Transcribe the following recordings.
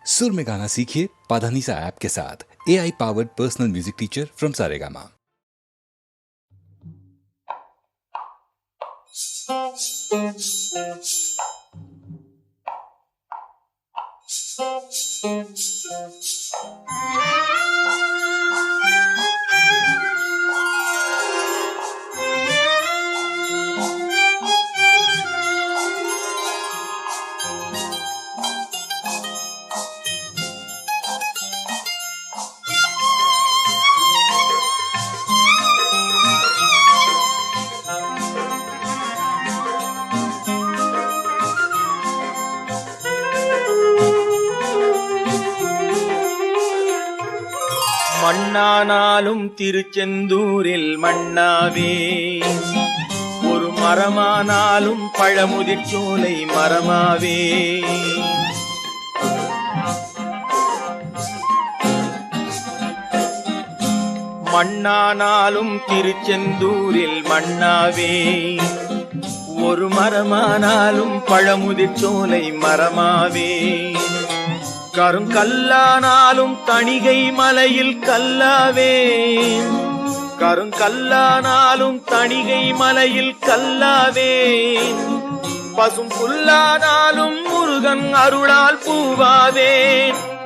सुर में गाना सीखिए पाधानीसा ऐप के साथ। AI powered personal music teacher from Saregama. மண்ணானாலும் திருச்செந்தூரில் மண்ணாவே, ஒரு மரமானாலும் பழமுதிர் சோலை மரமாவே. மண்ணானாலும் திருச்செந்தூரில் மண்ணாவே, ஒரு மரமானாலும் பழமுதிர் சோலை மரமாவே. கருங்கல்லானாலும் தணிகை மலையில் கல்லாவே, கருங்கல்லானாலும் தணிகை மலையில் கல்லாவே. பசும் புல்லானாலும் முருகன் அருளால் பூவாவே.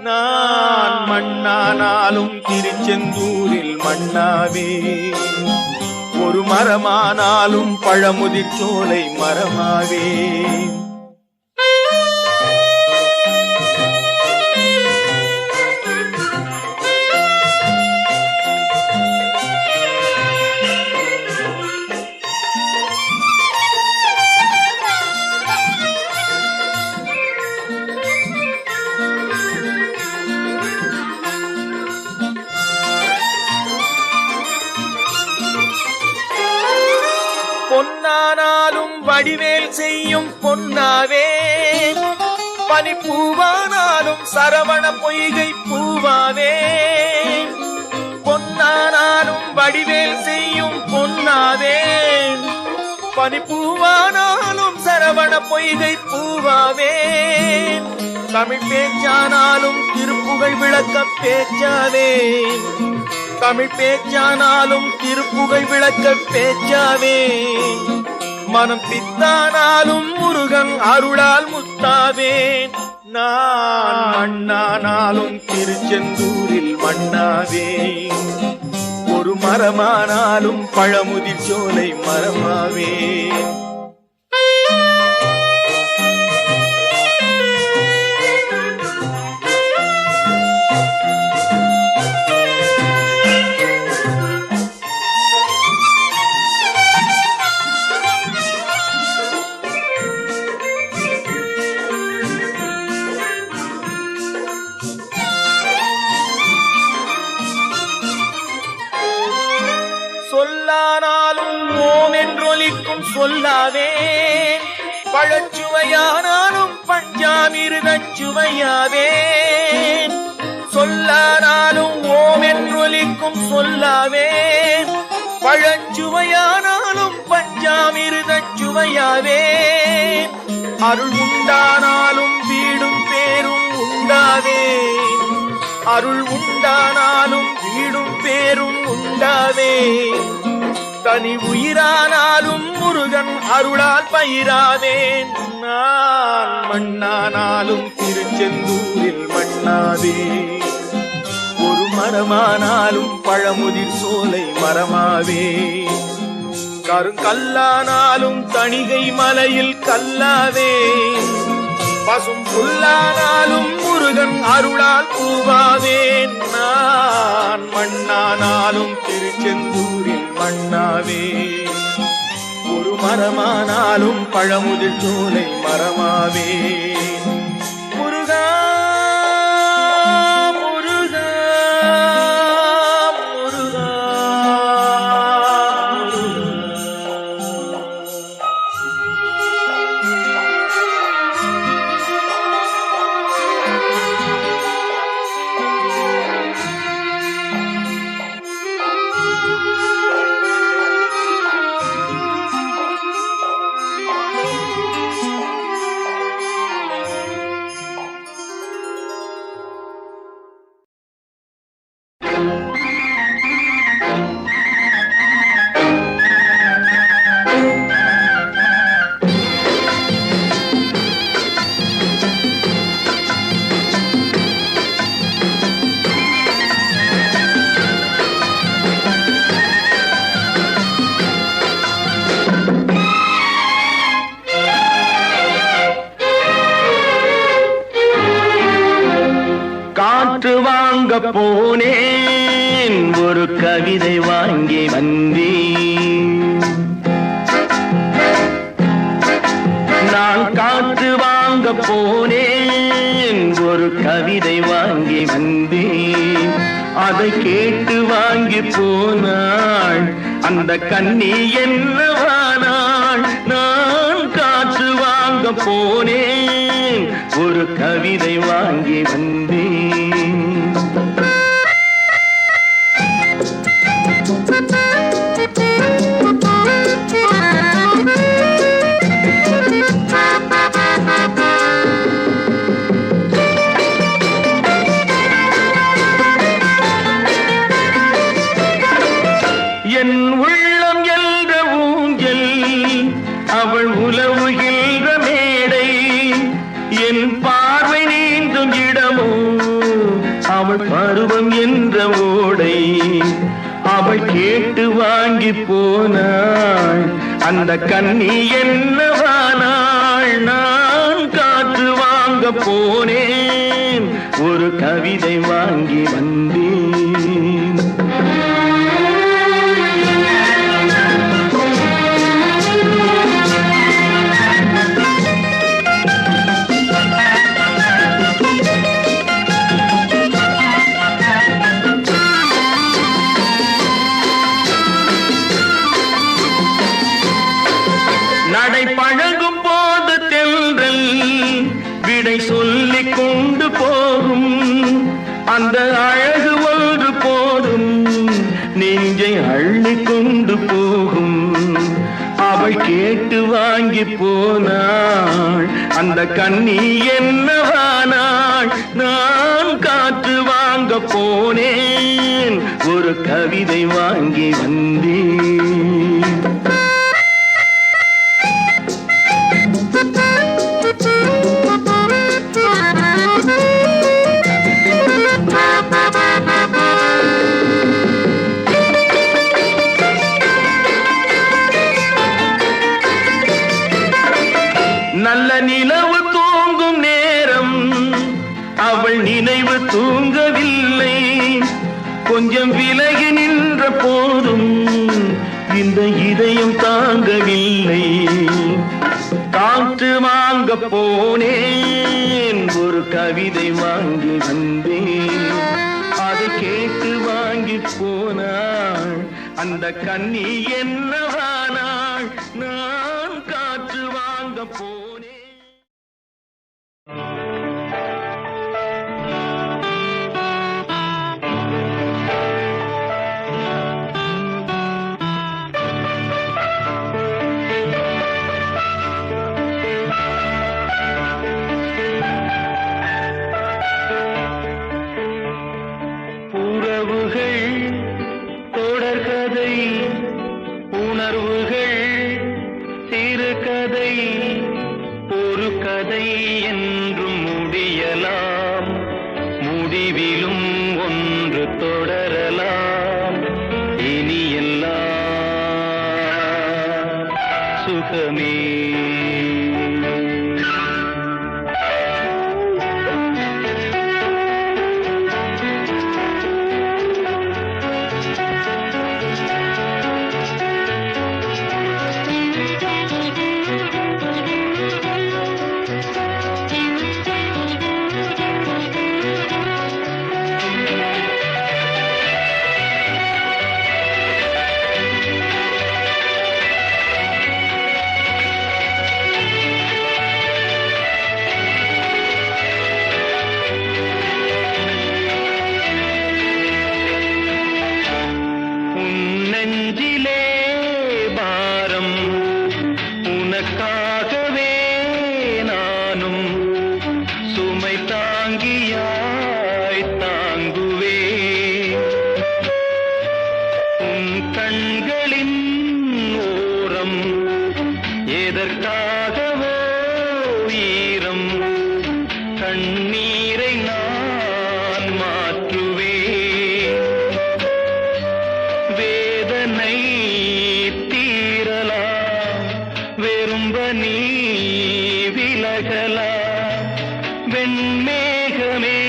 நான் மண்ணானாலும் திருச்செந்தூரில் மண்ணாவே, ஒரு மரமானாலும் பழமுதிர் சோலை மரமாவே. பொன்னானாலும் வடிவேல் செய்யும் பொன்னாவே, பனிப்பூவானாலும் சரவண பொய்கை பூவாவே. பொன்னானாலும் வடிவேல் செய்யும் பொன்னாவே, பனிப்பூவானாலும் சரவண பொய்கை பூவாவே. தமிழ் பேச்சானாலும் திருப்புகழ் விளக்க பேச்சாவே, தமிழ் பேச்சானாலும் திருப்புகழ் விளக்க பேச்சாவே. மனம் பித்தானாலும் முருகன் அருளால் முத்தாவே. நான் மண்ணானாலும் திருச்செந்தூரில் மண்ணாவே, ஒரு மரமானாலும் பழமுதிர் சோலை மரமாவே. சொல்லானாலும் ஓம் என்றொலிக்கும் சொல்லாவே, பழச்சுவையானாலும் பஞ்சாமிருதச் சுவையாவே. சொல்லானாலும் ஓம் என்றொலிக்கும் சொல்லாவே, பழச்சுவையானாலும் பஞ்சாமிருதச் சுவையாவே. அருள் உண்டானாலும் வீடும் பேரும் உண்டாவே, அருள் உண்டானாலும் வீடும் பேரும் உண்டாவே. தனி உயிரானாலும் முருகன் அருளால் பயிராவேன். நான் மண்ணானாலும் திருச்செந்தூரில் மண்ணாவே, ஒரு மரமானாலும் பழமுதிர் சோலை மரமாவே. கருங்கல்லானாலும் தணிகை மலையில் கல்லாவே, பசும் புல்லானாலும் முருகன் அருளால் பூவாவேன். நான் மண்ணானாலும் திருச்செந்தூரில் மண்ணாவே, ஒரு மரமானாலும் பழமுதிர் சோலை மரமாவே. முருகா முருகா முருகா காற்று வாங்க போனேன், ஒரு கவிதை வாங்கி வந்தேன். நான் காற்று வாங்க போனேன், ஒரு கவிதை வாங்கி வந்தேன். அதை கேட்டு வாங்கி போனாள் அந்த கண்ணி என்னவானாள். நான் காற்று வாங்க போனேன், ஒரு கவிதை வாங்கி வந்தேன். என் உள்ளம் என்ற ஊஞ்சல், அவள் உலவுகின்ற மேடை. என் பார்வை நீந்தும் இடமோ, அவள் பருவம் என்ற ஓடை. அவள் கேட்டு வாங்கி போனாள் அந்த கண்ணி என்னவானாள். நான் காற்று வாங்க போனேன், ஒரு கவிதை வாங்கி வந்தேன். நடை பழகும் போது தென்றல் விடை சொல்லிக் கொண்டு போகும். அந்த அழகு ஒன்று போதும், நெஞ்சை அள்ளி கொண்டு போகும். அவள் கேட்டு வாங்கி போனாள் அந்த கண்ணி என்னவானாள். நான் காற்று வாங்க போனேன், ஒரு கவிதை வாங்கி வந்தேன். நல்ல நிலவு தூங்கும் நேரம், அவள் நினைவு தூங்கவில்லை. கொஞ்சம் விலகி நின்ற போதும் இந்த இதயம் தாங்கவில்லை. காற்று வாங்க போனேன், ஒரு கவிதை வாங்கி வந்தேன். அதை கேட்டு வாங்கி போனாள் அந்த கண்ணி என்னவானாள். நான் காற்று வாங்க போனேன். உறவுகள் தொடர்கதை, உணர்வுகள் சிறுகதை. ஒரு கதை என்றும் முடியலாம், முடிவிலும் ஒன்று தொடரலாம். இனி எல்லாம் சுகமே. நெஞ்சிலே பாரம், உனக்காகவே நானும் சுமை தாங்கியாய் தாங்குவே. உன் கண்களின் ஓரம் எதற்காகவோ ஈரம், கண்ணீரை நான் மாற்றுவே. வேதனை தீரலாம், வெறும்ப நீ விலகலாம். வெண்மேகமே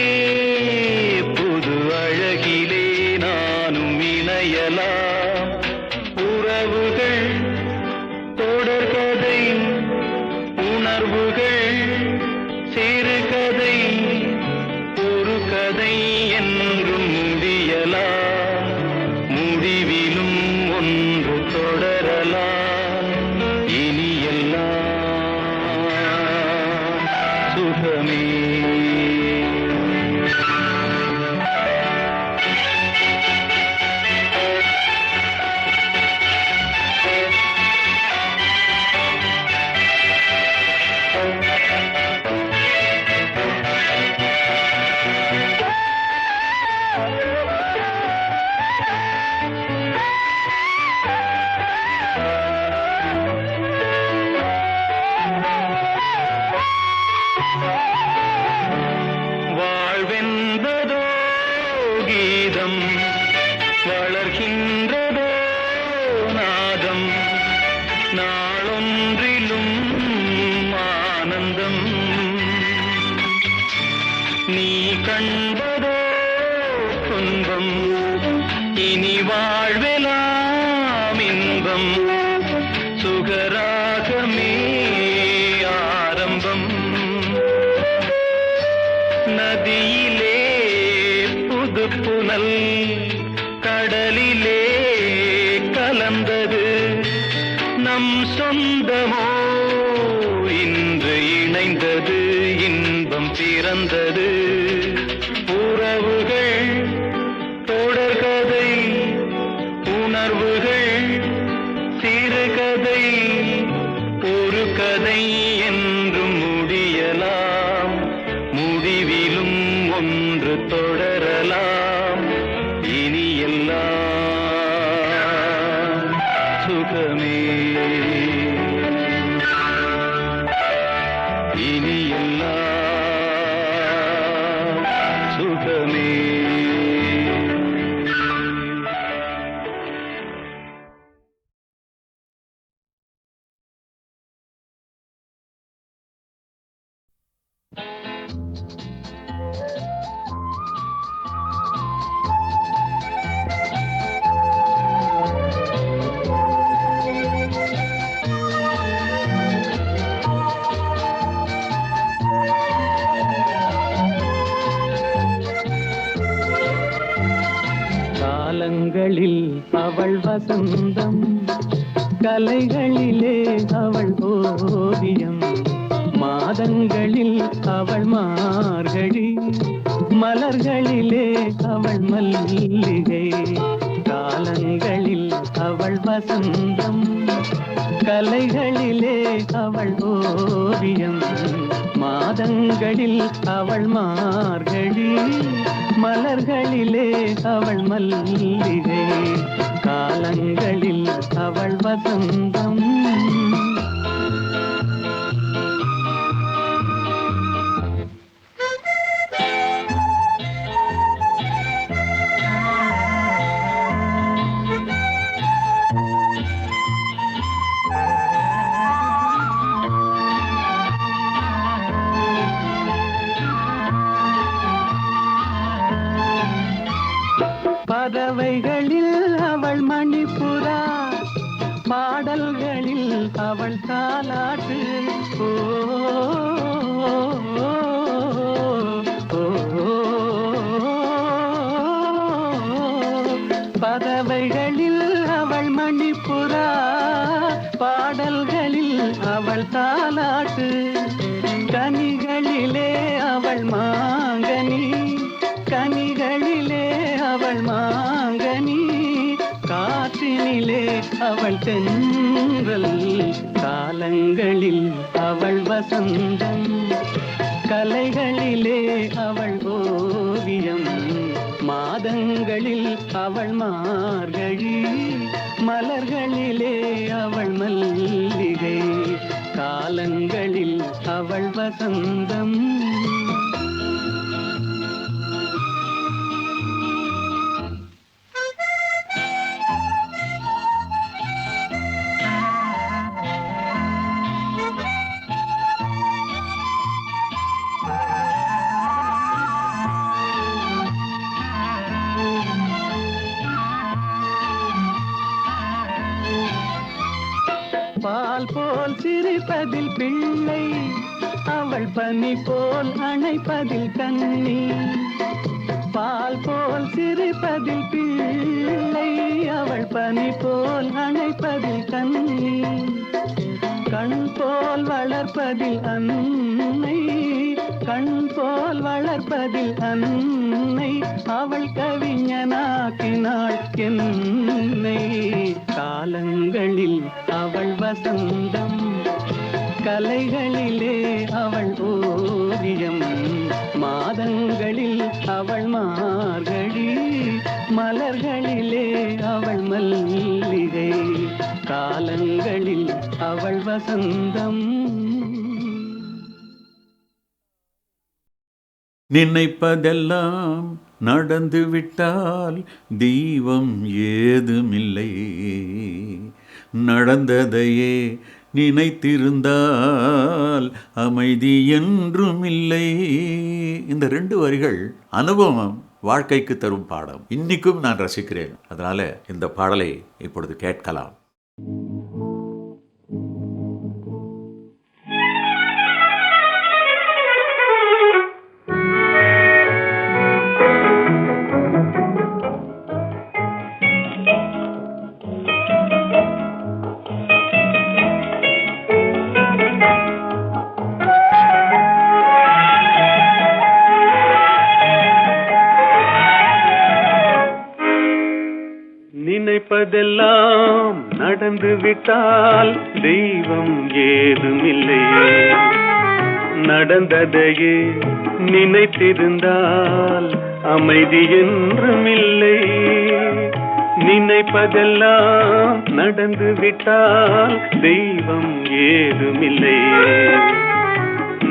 கண்டதோ துன்பம், இனி வாழ்வெலாம் இன்பம், சுகராகமே ஆரம்பம். நதியிலே புது புனல், கடலிலே கலந்தது, நம் சொந்தமோ இன்று இணைந்தது, இன்பம் பிறந்தது. உறவுகள் தொடர்கதை, உணர்வுகள் சிறுகதை, ஒரு கதை என்றும் முடியலாம், முடிவிலும் ஒன்று தொடரலாம். இனி எல்லாம் சுகமே, இனி எல்லாம் சுகமே. காலங்களில் அவள் வசந்தம், கலைகளிலே அவள் ஓவியம், மாதங்களில் அவள் மார்கழி, மலர்களிலே அவள் மல்லிகை. காலங்களில் அவள் வசந்தம், கலைகளிலே அவள் ஓவியம், மாதங்களில் அவள் மார்கழி, மலர்களிலே அவள் மல்லிகை. காலங்களில் அவள் வசந்தம். பறவைகளில் அவள் மணிப்புறா, பாடல்களில் அவள் தாலாட்டு. ஓ, பறவைகளில் அவள் மணிப்புறா, பாடல்களில் அவள் தாலாட்டு. கனிகளிலே அவள் மாங்கனி, கனிகளிலே அவள் மாங்கனி, காற்றினிலே அவள் தென்றல். காலங்களில் அவள் வசந்தம், கலைகளிலே அவள் ஓவியம், மாதங்களில் அவள் மார்கழி, மலர்களிலே அவள் மல்லிகை. காலங்களில் அவள் வசந்தம். பால் போல் சிரிப்பதில் பிள்ளை, அவள் பனி போல் அணைப்பதில் கண்ணி. பால் போல் சிரிப்பதில் பிள்ளை, அவள் பனி போல் அணைப்பதில் கண்ணி. கண் போல் வளர்ப்பதில் அன்னை, கண் போல் வளர்ப்பதில் அன்னை, அவள் கவிஞனாக்கினாள் என்னை. காலங்களில் அவள் வசந்தம், கலைகளிலே அவள் ஓவியம், மாதங்களில் அவள் மார்கழி, மலர்களிலே அவள் மல்லிகை. காலங்களில் அவள் வசந்தம். நினைப்பதெல்லாம் நடந்துவிட்டால் தெய்வம் ஏதுமில்லை, நடந்ததையே நினைத்திருந்தால் அமைதி என்றும் இல்லை. இந்த 2 வரிகள் அனுபவம் வாழ்க்கைக்கு தரும் பாடம். இன்னைக்கும் நான் ரசிக்கிறேன். அதனால இந்த பாடலை இப்பொழுது கேட்கலாம். நினைப்பதெல்லாம் நடந்து விட்டால் தெய்வம் ஏதுமில்லை. நடந்ததையே நினைத்திருந்தால் அமைதி என்றுமில்லை. நினைப்பதெல்லாம் நடந்து விட்டால் தெய்வம் ஏதுமில்லை.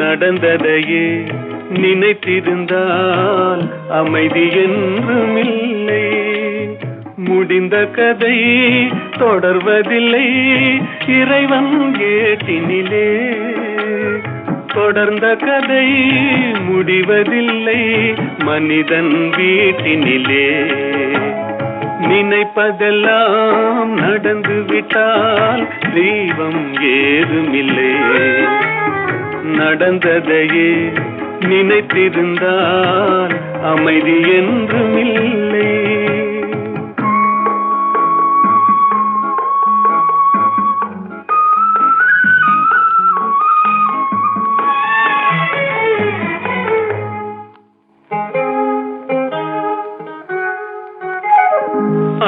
நடந்ததையே நினைத்திருந்தால் அமைதி என்றுமில்லை. முடிந்த கதை தொடர்வதில்லை இறைவன் ஏட்டினிலே. தொடர்ந்த கதை முடிவதில்லை மனிதன் வீட்டினிலே. நினைப்பதெல்லாம் நடந்து விட்டால் தெய்வம் ஏதுமில்லை. நடந்ததையே நினைத்திருந்தால் அமைதி என்றுமில்லை.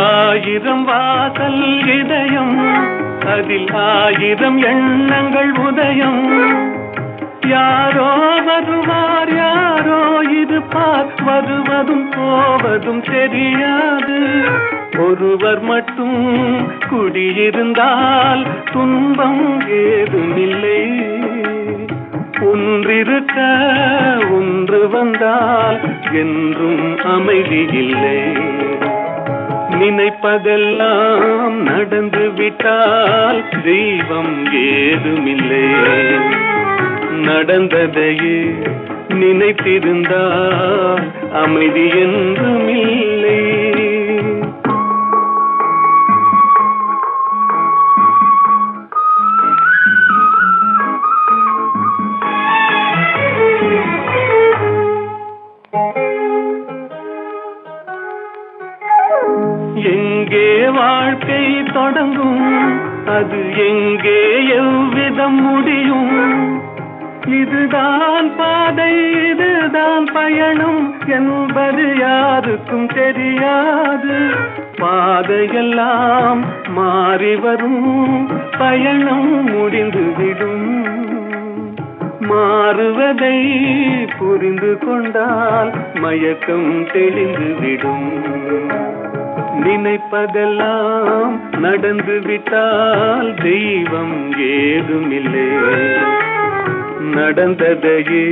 ஆயிரம் வாசல் இதயம், அதில் 1000 எண்ணங்கள் உதயம். யாரோ வருவார் யாரோ இருப்பார், வருவதும் போவதும் தெரியாது. ஒருவர் மட்டும் குடியிருந்தால் துன்பம் ஏதுமில்லை. ஒன்றிருக்க ஒன்று வந்தால் என்றும் அமைதி இல்லை. நினைப்பதெல்லாம் நடந்து விட்டால் தெய்வம் ஏதுமில்லை. நடந்ததையே நினைத்திருந்தால் அமைதி என்றுமில்லை. எங்கே வாழ்க்கை தொடங்கும், அது எங்கே எவ்விதம் முடியும்? இதுதான் பாதை, இதுதான் பயணம் என்பது யாருக்கும் தெரியாது. பாதையெல்லாம் மாறி வரும், பயணம் முடிந்துவிடும். மாறுவதை புரிந்து கொண்டால் மயக்கம் தெளிந்துவிடும். நினைப்பதெல்லாம் நடந்து விட்டால் தெய்வம் ஏதுமில்லை. நடந்ததையே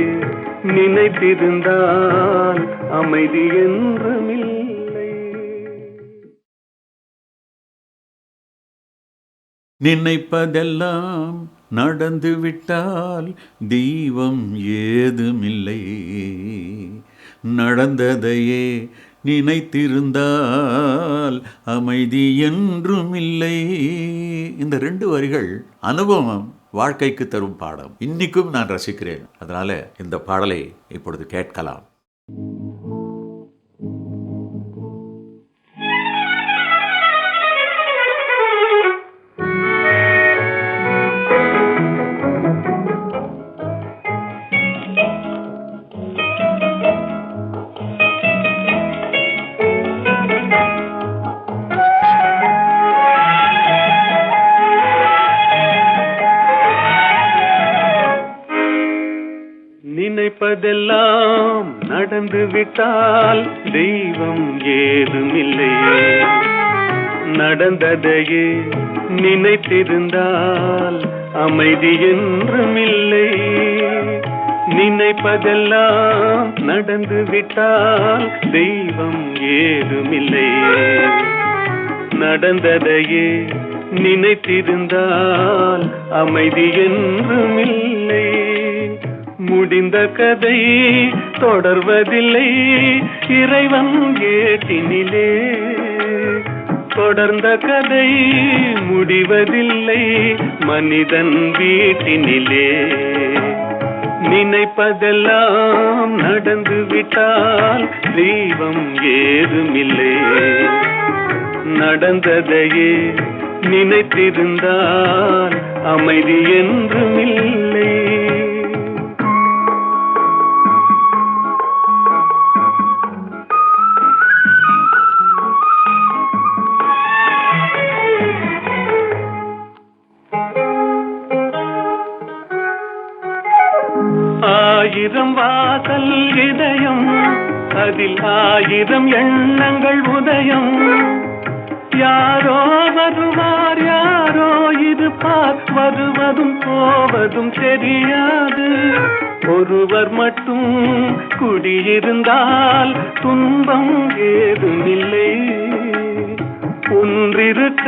நினைத்திருந்தால் அமைதி என்றுமில்லை. நினைப்பதெல்லாம் நடந்து விட்டால் தெய்வம் ஏதுமில்லை. நடந்ததையே நினைத்திருந்தால் அமைதி என்றுமில்லை. இந்த 2 வரிகள் அனுபவம் வாழ்க்கைக்கு தரும் பாடம். இன்னைக்கும் நான் ரசிக்கிறேன். அதனால இந்த பாடலை இப்பொழுது கேட்கலாம். நினைப்பதெல்லாம் நடந்து விட்டால் தெய்வம் ஏதுமில்லை. நடந்ததையே நினைத்திருந்தால் அமைதி என்றுமில்லை. நினைப்பதெல்லாம் நடந்து விட்டால் தெய்வம் ஏதுமில்லை. நடந்ததையே நினைத்திருந்தால் அமைதி என்றுமில்லை. முடிந்த கதை தொடர்வதில்லை இறைவன் ஏட்டினிலே. தொடர்ந்த கதை முடிவதில்லை மனிதன் வீட்டினிலே. நினைப்பதெல்லாம் நடந்து விட்டால் தெய்வம் ஏதுமில்லை. நடந்ததையே நினைத்திருந்தால் அமைதி என்றுமில்லை. ஆயிரம் வாசல் இதயம், அதில் ஆயிரம் எண்ணங்கள் உதயம். யாரோ வருவார் யாரோ இருப்பார், வருவதும் போவதும் தெரியாது. ஒருவர் மட்டும் குடியிருந்தால் துன்பம் ஏதுமில்லை. ஒன்றிருக்க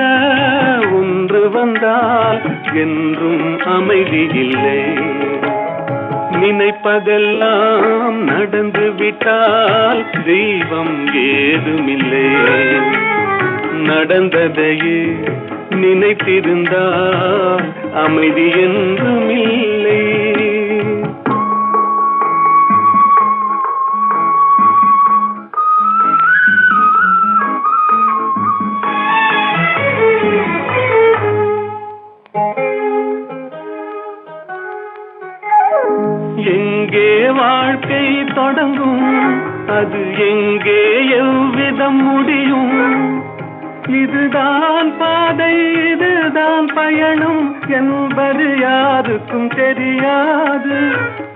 ஒன்று வந்தால் என்றும் அமைதி இல்லை. நினைப்பதெல்லாம் நடந்து விட்டால் தெய்வம் ஏதுமில்லை. நடந்ததையே நினைத்திருந்தால் அமைதி என்றுமில்லை. எங்கே வாழ்க்கை தொடங்கும், அது எங்கே எவ்விதம் முடியும்? இதுதான் பாதை இதுதான் பயணம் என்பது யாருக்கும் தெரியாது.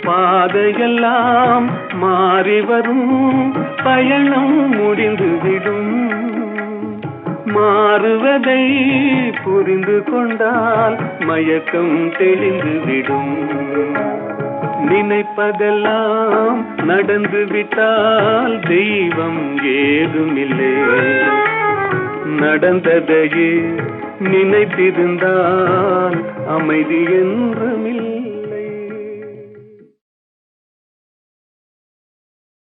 பாதையெல்லாம் மாறி வரும், பயணம் முடிந்துவிடும். மாறுவதை புரிந்து கொண்டால் மயக்கம் தெளிந்துவிடும். நினைப்பதெல்லாம் நடந்து விட்டால் தெய்வம் ஏதுமில்லை. நடந்ததையே நினைத்திருந்தால் அமைதி என்றுமில்லை.